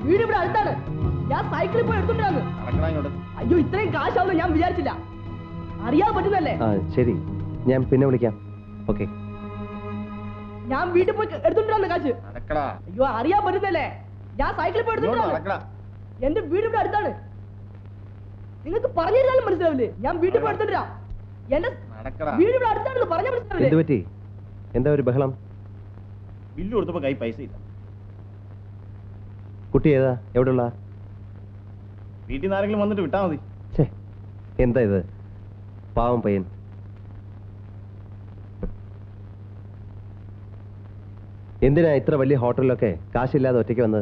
വീട് ഇവിടെ അടുത്താണ്. ഞാൻ സൈക്കിളിൽ പോയി എടുത്തോണ്ടാണ്. അയ്യോ, ഇത്രയും കാശാവുന്ന ഞാൻ വിചാരിച്ചില്ല. അറിയാൻ പറ്റുന്നല്ലേ? ശരി, ഞാൻ പിന്നെ വിളിക്കാം. ഓക്കെ, ഞാൻ വീട്ടിൽ പോയി എടുത്തോണ്ടാണ് കാശ്. അയ്യോ, അറിയാൻ പറ്റുന്നല്ലേ? ഞാൻ സൈക്കിളിൽ പോയി എടുത്തോണ്ടാണ്. എന്റെ വീട് ഇവിടെ അടുത്താണ്. നിങ്ങൾക്ക് പറഞ്ഞിരുന്നാലും മനസ്സിലാവില്ലേ? ഞാൻ വീട്ടിൽ പോയി എടുത്തോണ്ടാ. എന്റെ വീട് ഇവിടെ അടുത്താണെന്ന് പറഞ്ഞാൽ മനസ്സിലാവില്ലേ? എന്താ ഒരു ബഹളം? ബില്ല് കൊടുത്തപ്പോ കൈ പൈസ ഇല്ല. കുട്ടി ഏതാ? എവിടെയുള്ള? വീട്ടിൽ നിന്ന് ആരെങ്കിലും വന്നിട്ട് വിട്ടാ മതി. എന്താ ഇത്? പാവം പയ്യൻ. എന്തിനാ ഇത്ര വലിയ ഹോട്ടലിലൊക്കെ കാശില്ലാതെ ഒറ്റയ്ക്ക് വന്നത്?